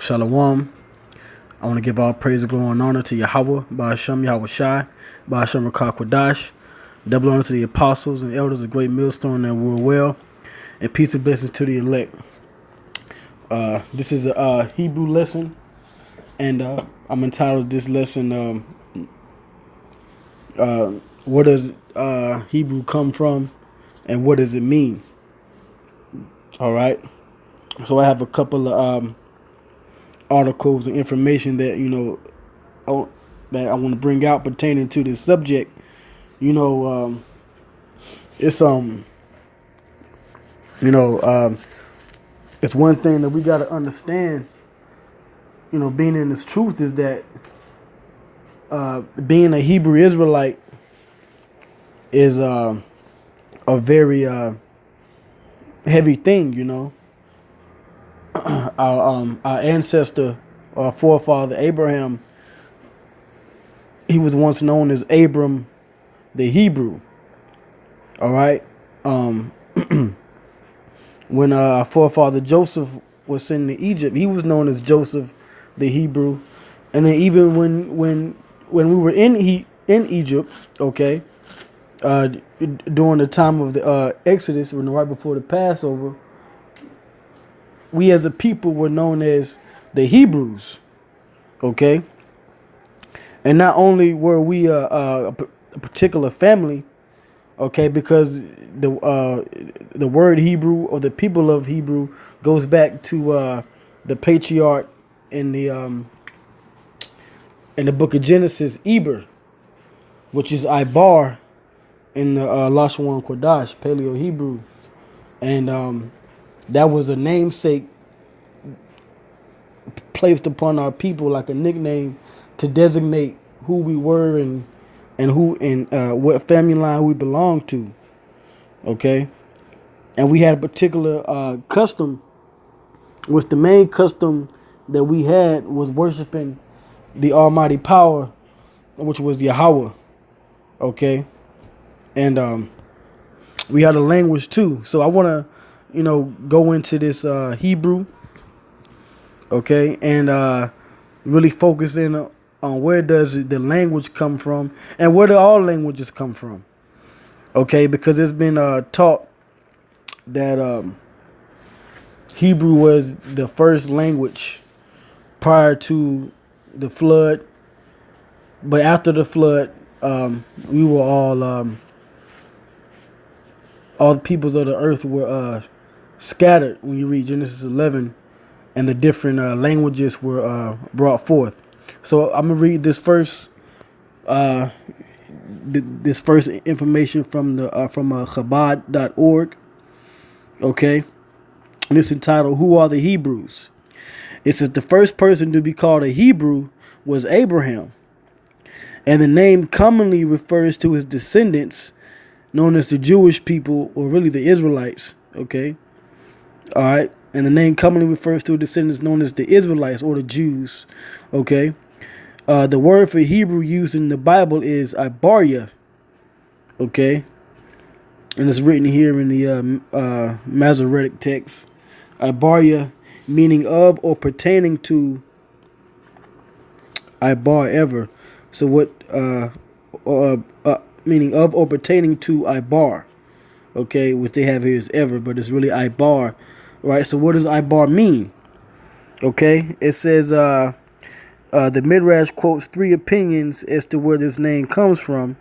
Shalom. I want to give all praise, glory, and honor to Yahweh, Ba'ashem Yahweh Shai, Ba'ashem Rakah Kodash. Double honor to the apostles and elders of Great Millstone that were well, and peace and blessings to the elect. This is a Hebrew lesson, and I'm entitled this lesson, Where Does Hebrew Come From, and What Does It Mean? All right. So I have a couple of articles and information that that I want to bring out pertaining to this subject. It's it's one thing that we got to understand. Being in this truth is that being a Hebrew Israelite is a very heavy thing. Our ancestor, our forefather Abraham, he was once known as Abram the Hebrew. All right. When our forefather Joseph was sent to Egypt, he was known as Joseph the Hebrew. And then even when we were in Egypt, okay, during the time of the Exodus, right before the Passover, we as a people were known as the Hebrews, okay? And not only were we a particular family, okay, because the word Hebrew or the people of Hebrew goes back to the patriarch in the book of Genesis, Eber, which is Ibar in the Lashon Kodash, Paleo Hebrew, and that was a namesake placed upon our people, like a nickname to designate who we were and what family line we belonged to. Okay, and we had a particular custom, which the main custom that we had was worshiping the Almighty Power, which was Yahweh. Okay, and we had a language too. So I want to go into this Hebrew, okay, and really focus in on where does the language come from and where do all languages come from, okay, because it's been taught that Hebrew was the first language prior to the flood, but after the flood, we were all the peoples of the earth were scattered when you read Genesis 11, and the different languages were brought forth. So I'm gonna read this first information from Chabad.org. Okay, and it's entitled "Who Are the Hebrews?" It says the first person to be called a Hebrew was Abraham, and the name commonly refers to his descendants, known as the Jewish people, or really the Israelites. Okay. All right. And the name commonly refers to descendants known as the Israelites or the Jews. Okay. The word for Hebrew used in the Bible is Ibaria. Okay. And it's written here in the Masoretic text. Ibaria, meaning of or pertaining to Ibar ever. So what meaning of or pertaining to Ibar, okay, what they have here is ever, but it's really Ibar, right? So what does Ibar mean? Okay, it says the Midrash quotes three opinions as to where this name comes from.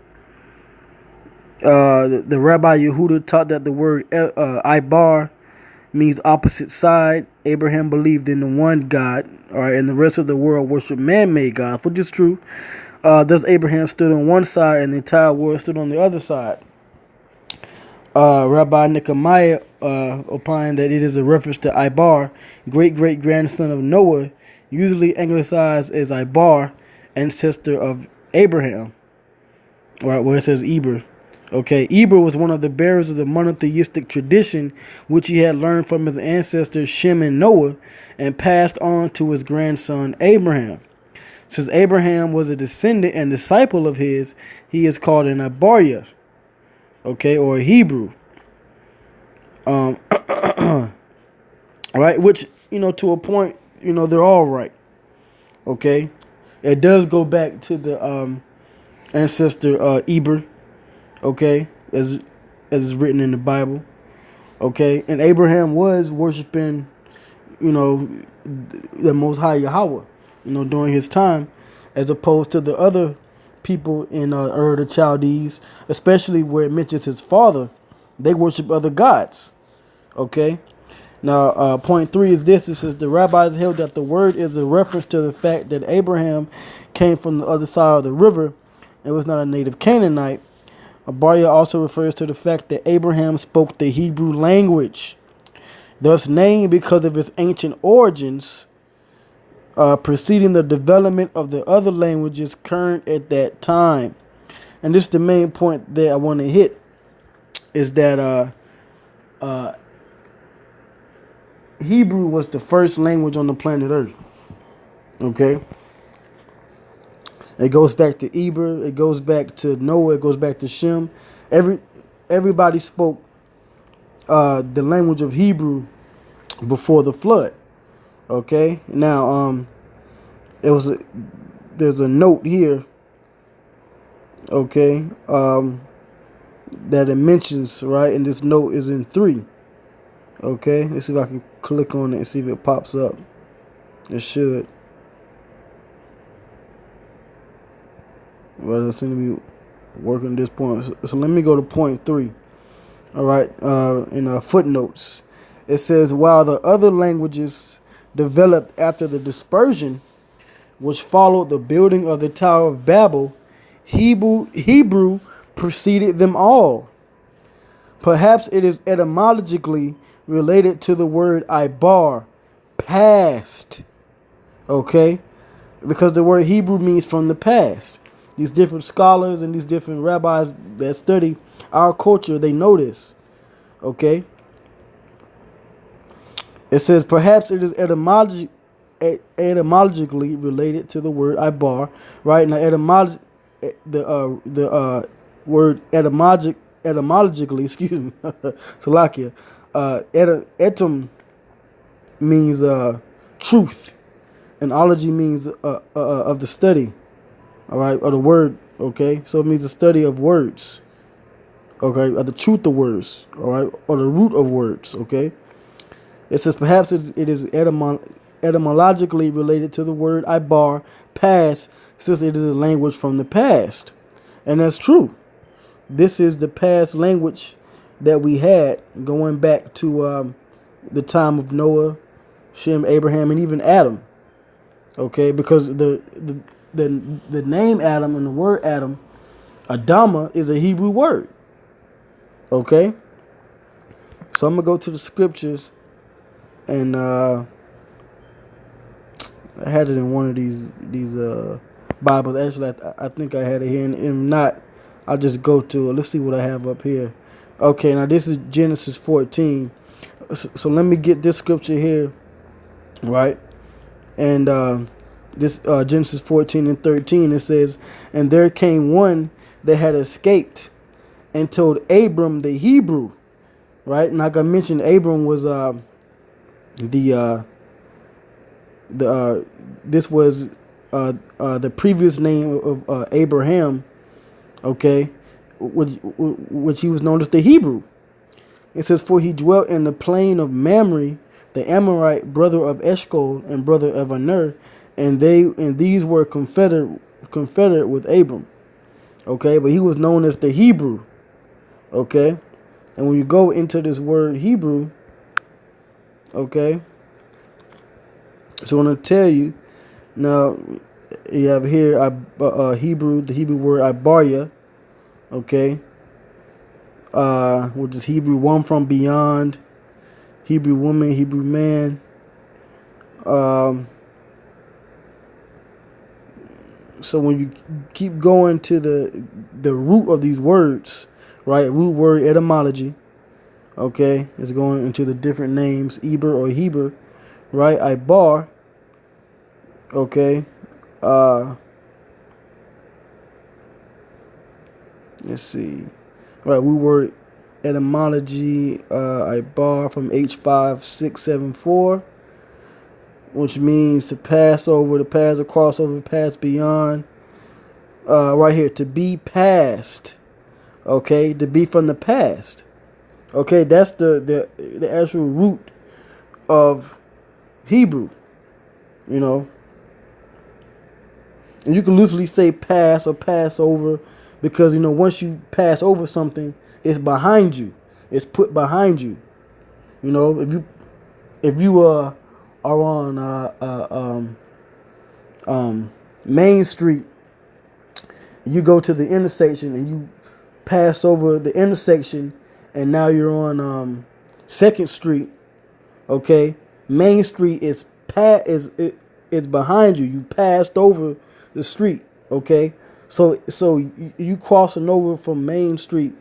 The Rabbi Yehuda taught that the word Ibar means opposite side. Abraham believed in the one God, all right, and the rest of the world worshiped man-made gods, which is true. Thus Abraham stood on one side and the entire world stood on the other side. Rabbi Nehemiah opined that it is a reference to Ibar, great-great-grandson of Noah, usually anglicized as Ibar, ancestor of Abraham. All right, where it says Eber. Okay, Eber was one of the bearers of the monotheistic tradition, which he had learned from his ancestors Shem and Noah, and passed on to his grandson Abraham. Since Abraham was a descendant and disciple of his, he is called an Ibaria, okay, or a Hebrew. Right, which to a point they're all right. Okay, it does go back to the ancestor Eber. Okay, as is written in the Bible. Okay, and Abraham was worshiping, you know, the Most High Yahweh, during his time, as opposed to the other people in Ur the Chaldees, especially where it mentions his father. They worship other gods. Okay. Now, point 3 is this. It says the rabbis held that the word is a reference to the fact that Abraham came from the other side of the river and was not a native Canaanite. Abaria also refers to the fact that Abraham spoke the Hebrew language, thus named because of its ancient origins, preceding the development of the other languages current at that time. And this is the main point that I want to hit, is that Hebrew was the first language on the planet Earth. Okay? It goes back to Eber, it goes back to Noah, it goes back to Shem. Everybody spoke the language of Hebrew before the flood. Okay? Now, there's a note here, okay, that it mentions, right? And this note is in 3. Okay, let's see if I can click on it and see if it pops up. It should. Well, it seems to be working at this point. So let me go to point 3. All right, in footnotes, it says, while the other languages developed after the dispersion, which followed the building of the Tower of Babel, Hebrew preceded them all. Perhaps it is etymologically related to the word Ibar, past. Okay? Because the word Hebrew means from the past. These different scholars and these different rabbis that study our culture, they know this. Okay? It says perhaps it is etymologically related to the word Ibar. Right? Now the word etymologically, excuse me, Salakia, etym means truth, and ology means of the study, all right, or the word, okay, so it means the study of words, okay, or the truth of words, all right, or the root of words, okay. It says perhaps it is etymologically related to the word Ibar, past, since it is a language from the past, and that's true. This is the past language that we had going back to the time of Noah, Shem, Abraham, and even Adam. Okay, because the name Adam and the word Adam, Adama, is a Hebrew word. Okay, so I'm gonna go to the scriptures, and I had it in one of these Bibles. Actually, I think I had it here, and if not, I'll just go to it. Let's see what I have up here. Okay, now this is Genesis 14. So let me get this scripture here, right? And this Genesis 14 and 13, it says, and there came one that had escaped and told Abram the Hebrew, right? And like I mentioned, Abram was this was the previous name of Abraham, okay, which he was known as the Hebrew. It says, for he dwelt in the plain of Mamre, the Amorite, brother of Eshcol and brother of Aner, and these were confederate with Abram. Okay, but he was known as the Hebrew. Okay, and when you go into this word Hebrew, okay, so I'm going to tell you now. You have here Hebrew, the Hebrew word Ibaria, okay, which is Hebrew one from beyond, Hebrew woman, Hebrew man. So when you keep going to the root of these words, right? Root word etymology, okay, it's going into the different names, Eber or Heber, right? Ibar, okay. Let's see. Right, root word etymology, Ibar from H5674. which means to pass over, to pass across, over, pass beyond. Right here, to be past. Okay, to be from the past. Okay, that's the actual root of Hebrew. You know, and you can loosely say pass or pass over, because once you pass over something, it's behind you. It's put behind you. If you are on Main Street, you go to the intersection and you pass over the intersection, and now you're on 2nd Street. Okay, Main Street is behind you. You passed over the street. Okay, so you crossing over from Main Street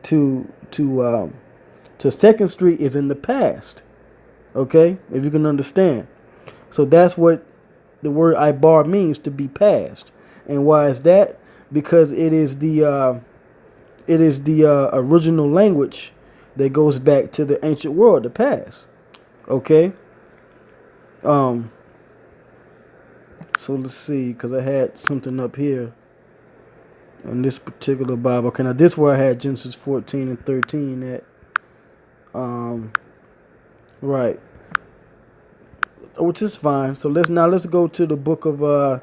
to 2nd Street is in the past. Okay, if you can understand. So that's what the word Ibar means, to be past. And why is that? Because it is the original language that goes back to the ancient world, the past. Okay. So let's see, because I had something up here in this particular Bible. Okay, now this is where I had Genesis 14 and 13 at. Right. Which is fine. So let's go to the book of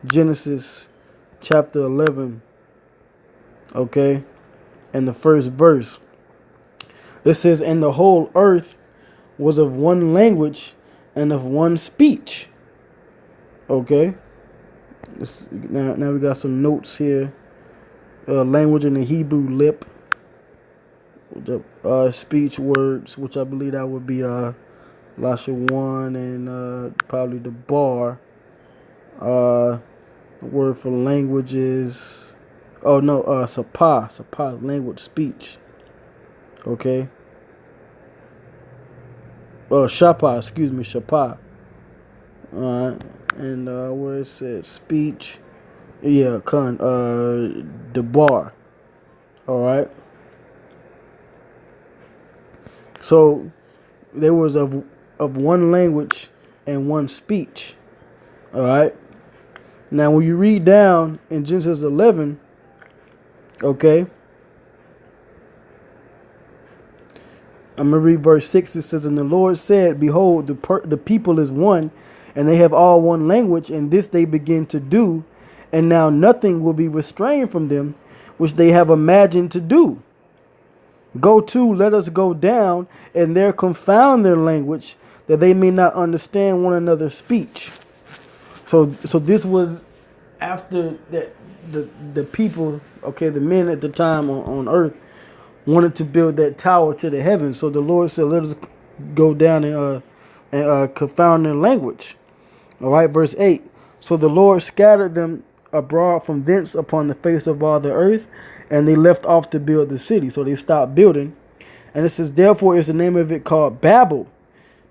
Genesis chapter 11. Okay. And the first verse. It says, "And the whole earth was of one language and of one speech." Okay. Now we got some notes here. Language in the Hebrew lip. The speech words, which I believe that would be Lasha 1 and probably the bar. The word for languages. Oh no, Sapa, language, speech. Okay. Shapa, Shapa. Alright. And where it said speech. Yeah, the bar. Alright. So there was of one language and one speech. Alright. Now when you read down in Genesis 11, okay, I'm going to read verse 6. It says, "And the Lord said, Behold, the people is one, and they have all one language, and this they begin to do. And now nothing will be restrained from them, which they have imagined to do. Go to, let us go down, and there confound their language, that they may not understand one another's speech." So this was after that the people, okay, the men at the time on earth wanted to build that tower to the heavens. So the Lord said, "Let us go down and confound their language." All right, verse 8. "So the Lord scattered them abroad from thence upon the face of all the earth, and they left off to build the city." So they stopped building. And it says, "Therefore is the name of it called Babel,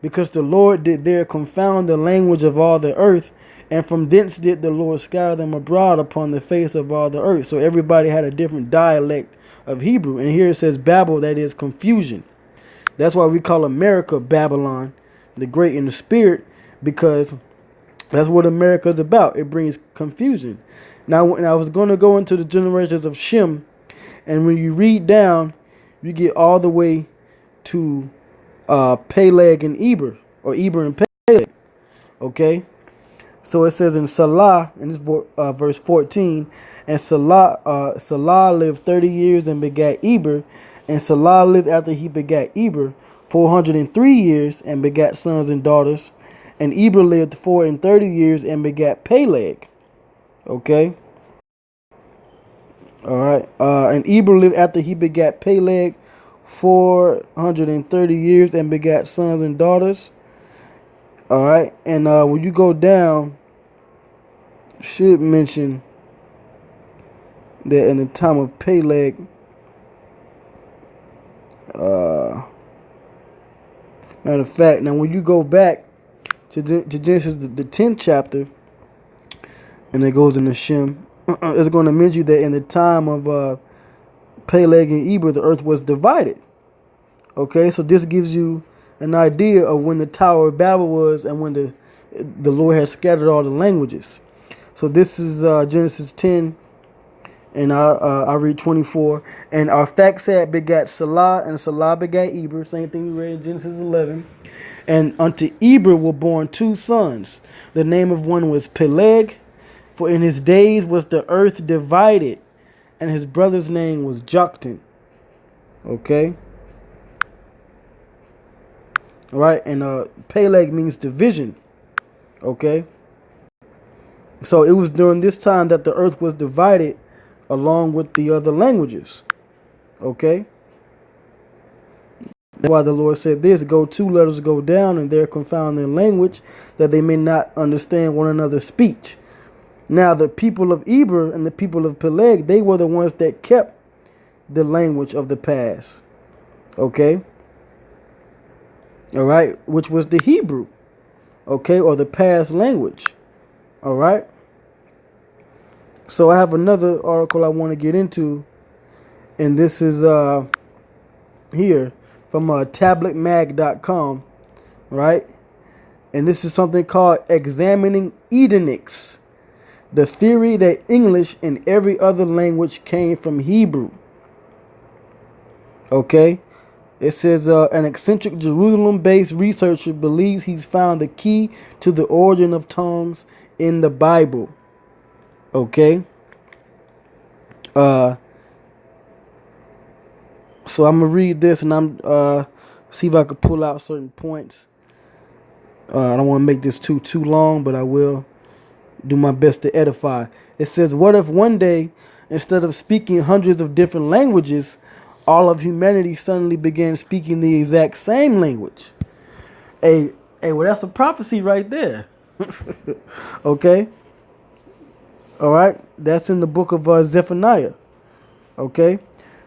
because the Lord did there confound the language of all the earth, and from thence did the Lord scatter them abroad upon the face of all the earth." So everybody had a different dialect of Hebrew. And here it says Babel, that is confusion. That's why we call America Babylon, the great in the spirit, because that's what America is about. It brings confusion. Now, when I was going to go into the generations of Shem, and when you read down, you get all the way to Peleg and Eber, or Eber and Peleg. Okay? So it says in Salah, in this verse 14, "And Salah lived 30 years and begat Eber, and Salah lived after he begat Eber 403 years and begat sons and daughters. And Eber lived 34 years and begat Peleg." Okay. All right. And Eber lived after he begat Peleg 430 years and begat sons and daughters. All right. And when you go down, should mention that in the time of Peleg, matter of fact, now when you go back to Genesis, the 10th chapter, and it goes into Shem, it's going to mention you that in the time of Peleg and Eber, the earth was divided. Okay, so this gives you an idea of when the Tower of Babel was, and when the Lord has scattered all the languages. So this is Genesis 10, and I read 24. And Arphaxad begat Salah, and Salah begat Eber. Same thing we read in Genesis 11. And unto Eber were born two sons. The name of one was Peleg, for in his days was the earth divided, and his brother's name was Joktan. Okay. All right, and Peleg means division. Okay. So it was during this time that the earth was divided along with the other languages. Okay. That's why the Lord said this, go two letters go down, and there confound their language, that they may not understand one another's speech. Now the people of Eber and the people of Peleg, they were the ones that kept the language of the past. Okay. All right. Which was the Hebrew. Okay. Or the past language. All right. So I have another article I want to get into. And this is here from tabletmag.com. Right. And this is something called Examining Edenics. The theory that English and every other language came from Hebrew. Okay. It says an eccentric Jerusalem-based researcher believes he's found the key to the origin of tongues in the Bible. Okay. So I'm gonna read this, and I'm see if I could pull out certain points. I don't want to make this too long, but I will do my best to edify. It says, what if one day, instead of speaking hundreds of different languages, all of humanity suddenly began speaking the exact same language? Hey, well, that's a prophecy right there. Okay. All right. That's in the book of Zephaniah. Okay.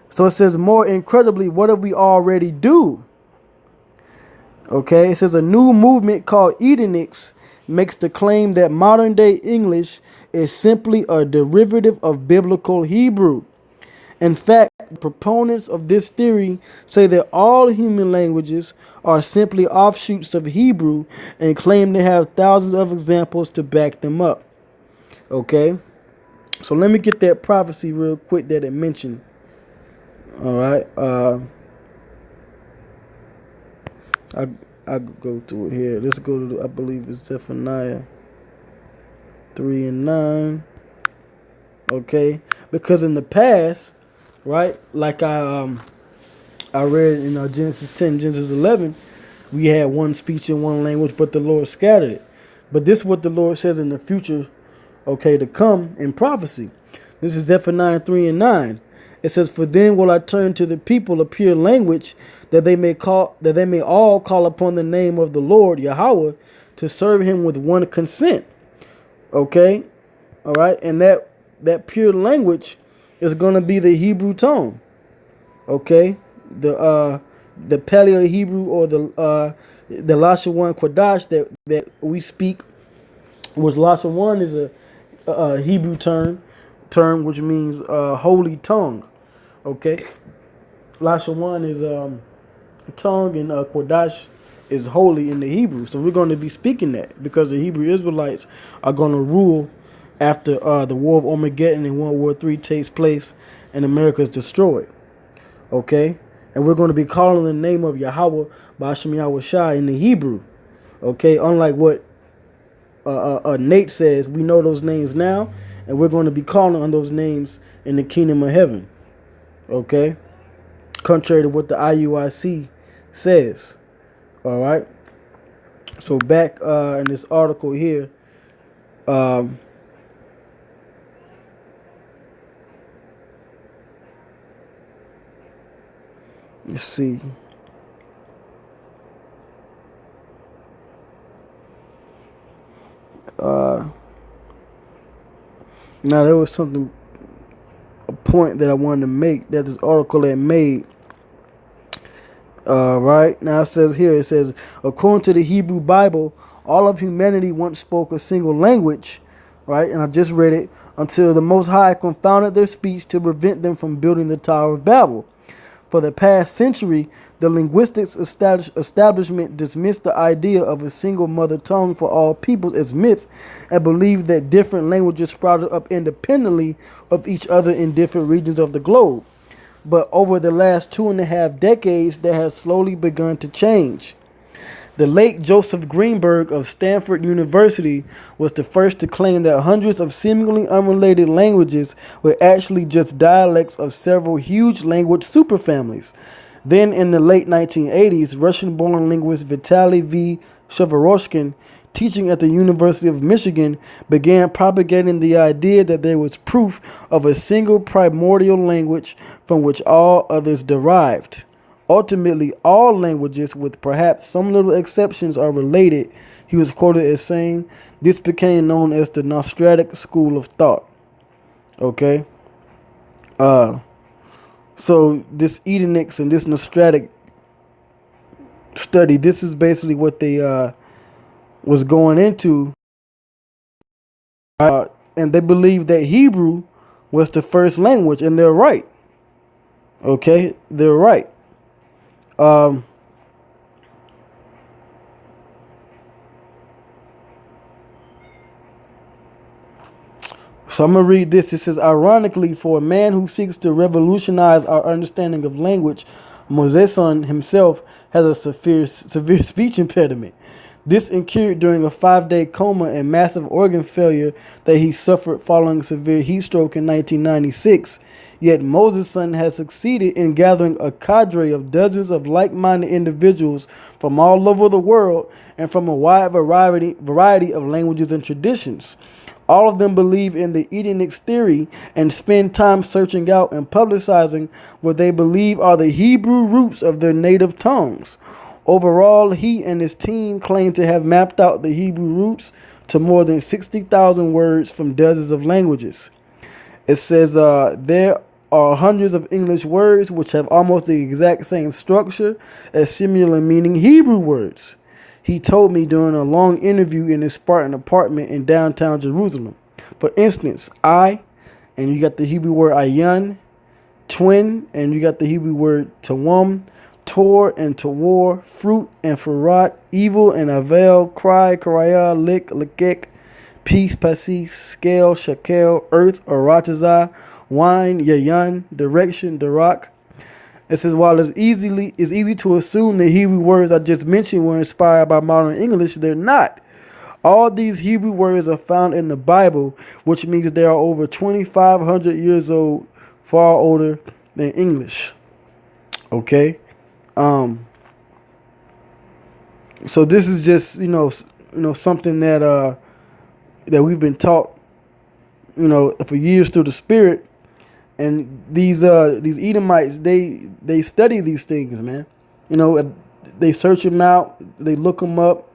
So it says, more incredibly, what if we already do? Okay. It says a new movement called Edenics makes the claim that modern day English is simply a derivative of biblical Hebrew. In fact, proponents of this theory say that all human languages are simply offshoots of Hebrew and claim to have thousands of examples to back them up. Okay, so let me get that prophecy real quick that it mentioned. All right, I go to it here. Let's go to, I believe it's Zephaniah 3 and 9. Okay, because in the past, right, like I read in Genesis 10, Genesis 11, we had one speech in one language, but the Lord scattered it. But this is what the Lord says in the future, okay, to come in prophecy. This is Zephaniah 3 and 9. It says, for then will I turn to the people a pure language, that they may all call upon the name of the Lord Yahweh, to serve him with one consent. Okay, all right, and that pure language is going to be the Hebrew tongue. Okay, the Paleo Hebrew, or the Lashawan Kodash that we speak, which Lashawan is a Hebrew term which means holy tongue. Okay, Lashawan is tongue, and Kodash is holy in the Hebrew. So we're going to be speaking that, because the Hebrew Israelites are going to rule after the War of Armageddon and World War III takes place and America is destroyed. Okay? And we're going to be calling the name of Yahweh Ba'ashem Yahweh Shai in the Hebrew. Okay? Unlike what Nate says, we know those names now, and we're going to be calling on those names in the kingdom of heaven. Okay? Contrary to what the IUIC says. All right? So back in this article here, let's see. Now there was a point that I wanted to make that this article had made. Right now it says, according to the Hebrew Bible, all of humanity once spoke a single language, right? And I just read it, until the Most High confounded their speech to prevent them from building the Tower of Babel. For the past century, the linguistics establishment dismissed the idea of a single mother tongue for all peoples as myth and believed that different languages sprouted up independently of each other in different regions of the globe. But over the last 2.5 decades, that has slowly begun to change. The late Joseph Greenberg of Stanford University was the first to claim that hundreds of seemingly unrelated languages were actually just dialects of several huge language superfamilies. Then in the late 1980s, Russian-born linguist Vitaly V. Shevoroshkin, teaching at the University of Michigan, began propagating the idea that there was proof of a single primordial language from which all others derived. Ultimately, all languages, with perhaps some little exceptions, are related, he was quoted as saying. This became known as the Nostratic school of thought. Okay? So this Edenics and this Nostratic study, this is basically what they was going into. And they believe that Hebrew was the first language, and they're right. Okay? They're right. So I'm going to read this. It says, ironically, for a man who seeks to revolutionize our understanding of language, Moseson himself has a severe speech impediment. This occurred during a 5-day coma and massive organ failure that he suffered following severe heat stroke in 1996. Yet Moseson has succeeded in gathering a cadre of dozens of like-minded individuals from all over the world and from a wide variety of languages and traditions. All of them believe in the Edenics theory and spend time searching out and publicizing what they believe are the Hebrew roots of their native tongues. Overall, he and his team claim to have mapped out the Hebrew roots to more than 60,000 words from dozens of languages. It says there are hundreds of English words which have almost the exact same structure as similar meaning Hebrew words. He told me during a long interview in his Spartan apartment in downtown Jerusalem. For instance, I, and you got the Hebrew word ayan, twin, and you got the Hebrew word tawam, tor and tawar, fruit and farat, evil and avel, cry, karaya, lick, lekek, peace, pasis, scale, shakel, earth, aratazah, wine, yayan, direction, darak. It says, while it's easy to assume the Hebrew words I just mentioned were inspired by modern English, they're not. All these Hebrew words are found in the Bible, which means they are over 2,500 years old, far older than English. Okay? So this is just, something that we've been taught, for years through the Spirit. And these Edomites, they study these things, man. They search them out, they look them up,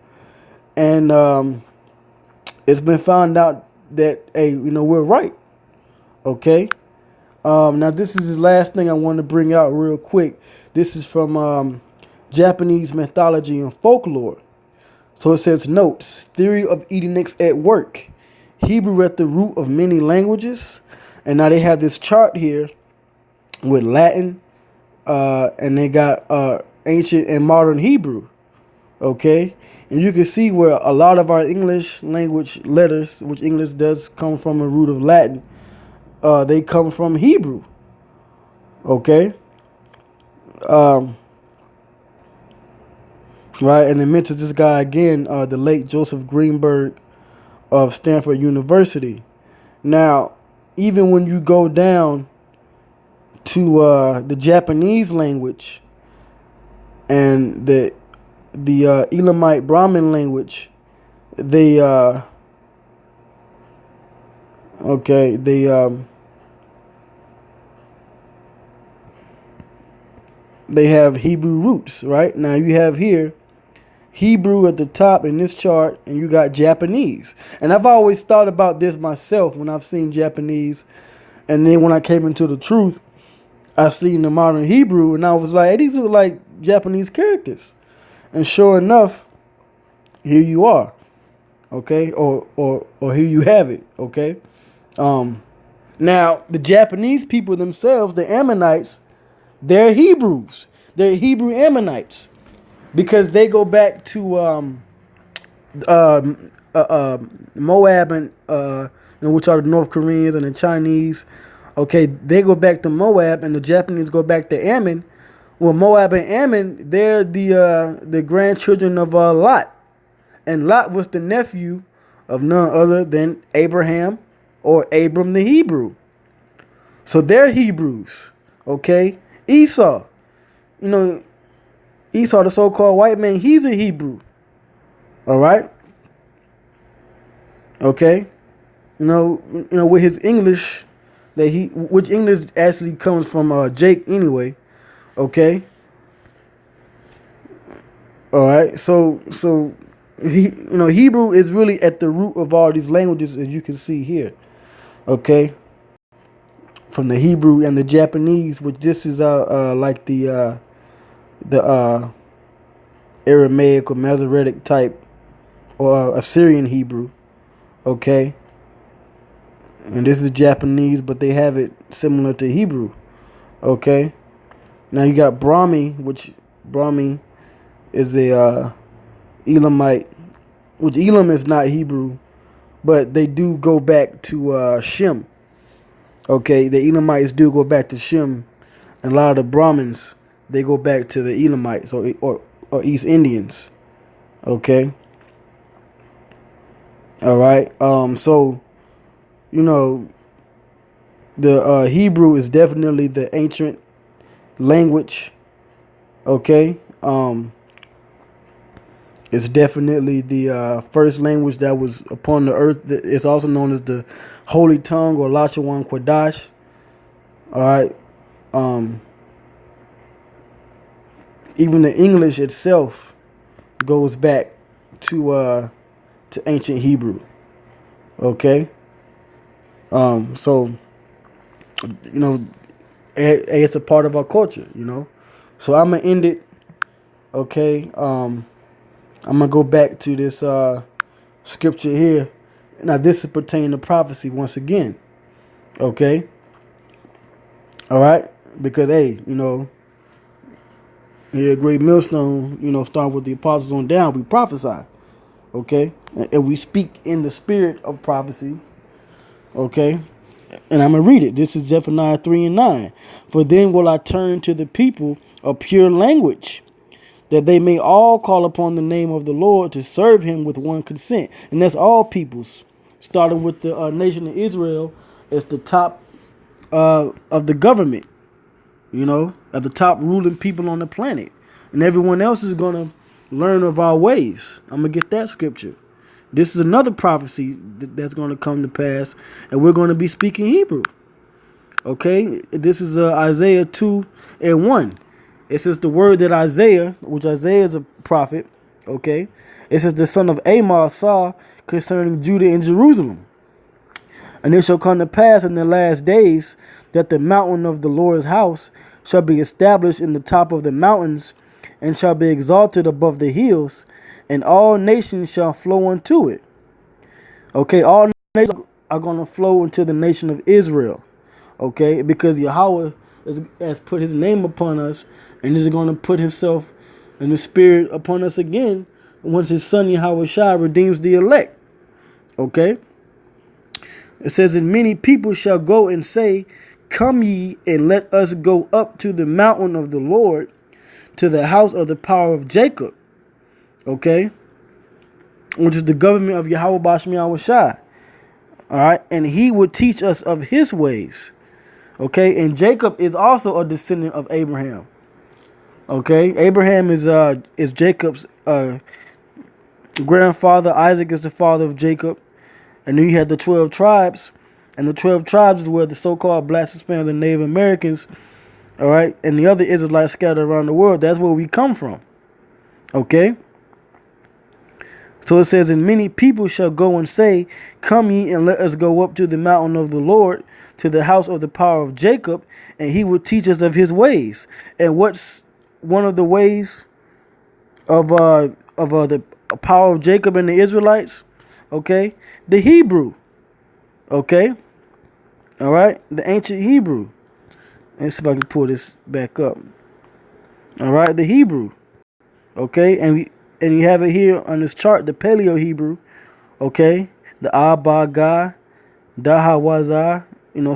and it's been found out that, hey, we're right. Okay. Now this is the last thing I want to bring out real quick. This is from Japanese mythology and folklore. So it says, notes, theory of Edenics at work. Hebrew at the root of many languages. And now they have this chart here with Latin, and they got ancient and modern Hebrew, okay? And you can see where a lot of our English language letters, which English does come from a root of Latin, they come from Hebrew, okay? Right, and it mentions this guy again, the late Joseph Greenberg of Stanford University. Now, even when you go down to the Japanese language and the Elamite Brahmin language, they have Hebrew roots, right? Now you have here Hebrew at the top in this chart, and you got Japanese. And I've always thought about this myself when I've seen Japanese. And then when I came into the truth, I seen the modern Hebrew, and I was like, hey, these look like Japanese characters. And sure enough, here you are. Okay? Or here you have it. Okay? Now, the Japanese people themselves, the Ammonites, They're Hebrews. They're Hebrew Ammonites because they go back to Moab and which are the North Koreans and the Chinese. Okay, they go back to Moab, and the Japanese go back to Ammon. Well, Moab and Ammon, they're the grandchildren of Lot, and Lot was the nephew of none other than Abraham or Abram the Hebrew. So they're Hebrews. Okay, Esau, Esau, the so-called white man, he's a Hebrew. All right. Okay, with his English which English actually comes from Jake anyway. Okay. All right. So Hebrew is really at the root of all these languages, as you can see here. Okay. From the Hebrew and the Japanese, which this is like the Aramaic or Masoretic type or Assyrian Hebrew. Okay. And this is Japanese, but they have it similar to Hebrew. Okay. Now you got Brahmi, which Brahmi is a Elamite, which Elam is not Hebrew, but they do go back to Shem. Okay, the Elamites do go back to Shem, and a lot of the Brahmins, they go back to the Elamites or East Indians. Okay. All right. So the Hebrew is definitely the ancient language. Okay. It's definitely the first language that was upon the earth. It's also known as the Holy Tongue or Lashawan Kodash. All right. Even the English itself goes back to ancient Hebrew. Okay. So it's a part of our culture. So I'm gonna end it. Okay. I'm gonna go back to this scripture here. Now this is pertaining to prophecy once again. Okay. All right. Because here at Great Millstone, starting with the apostles on down, we prophesy. Okay. And we speak in the spirit of prophecy. Okay. And I'm going to read it. This is Zephaniah 3:9. For then will I turn to the people a pure language, that they may all call upon the name of the Lord to serve him with one consent. And that's all peoples, starting with the nation of Israel as the top of the government, at the top ruling people on the planet. And everyone else is going to learn of our ways. I'm going to get that scripture. This is another prophecy that's going to come to pass, and we're going to be speaking Hebrew. Okay, this is Isaiah 2:1. It says the word that Isaiah, which Isaiah is a prophet, okay, it says the son of Amos saw concerning Judah and Jerusalem. And it shall come to pass in the last days that the mountain of the Lord's house shall be established in the top of the mountains, and shall be exalted above the hills, and all nations shall flow unto it. Okay, all nations are going to flow into the nation of Israel. Okay, because Yahweh has put his name upon us, and is going to put himself and the spirit upon us again once his son Yahweh Shai redeems the elect. Okay. It says, and many people shall go and say, come ye and let us go up to the mountain of the Lord, to the house of the power of Jacob. Okay. Which is the government of Yahweh Bashmi Yahweh Shai. All right. And he would teach us of his ways. Okay. And Jacob is also a descendant of Abraham. Okay. Abraham is Jacob's grandfather. Isaac is the father of Jacob. And then you had the 12 tribes. And the 12 tribes is where the so-called blacks, Hispanics, and Native Americans, all right, and the other Israelites scattered around the world, that's where we come from. Okay? So it says, and many people shall go and say, come ye and let us go up to the mountain of the Lord, to the house of the power of Jacob, and he will teach us of his ways. And what's one of the ways of the power of Jacob and the Israelites? Okay? The Hebrew. Okay? All right? The ancient Hebrew. Let's see if I can pull this back up. All right, the Hebrew. Okay, and you have it here on this chart, the Paleo Hebrew. Okay, the Abaga, Dahawaza,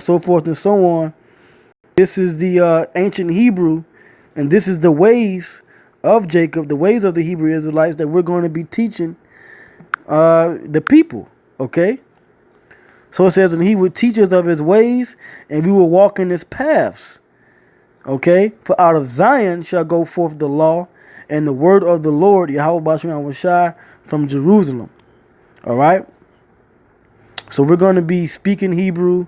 so forth and so on. This is the ancient Hebrew, and this is the ways of Jacob, the ways of the Hebrew Israelites that we're going to be teaching the people. Okay, so it says, and he would teach us of his ways, and we will walk in his paths. Okay, for out of Zion shall go forth the law and the word of the Lord, Yahweh Basham Shai, from Jerusalem. All right. So we're going to be speaking Hebrew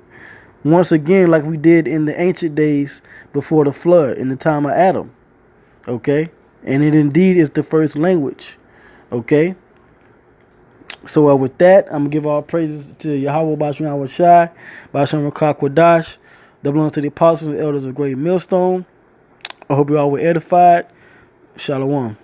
once again, like we did in the ancient days before the flood, in the time of Adam. Okay. And it indeed is the first language. Okay. So with that, I'm going to give all praises to Yahweh Basham Shai, Basham Rakah Kwadash, that belongs to the apostles and elders of Great Millstone. I hope you all were edified. Shalom.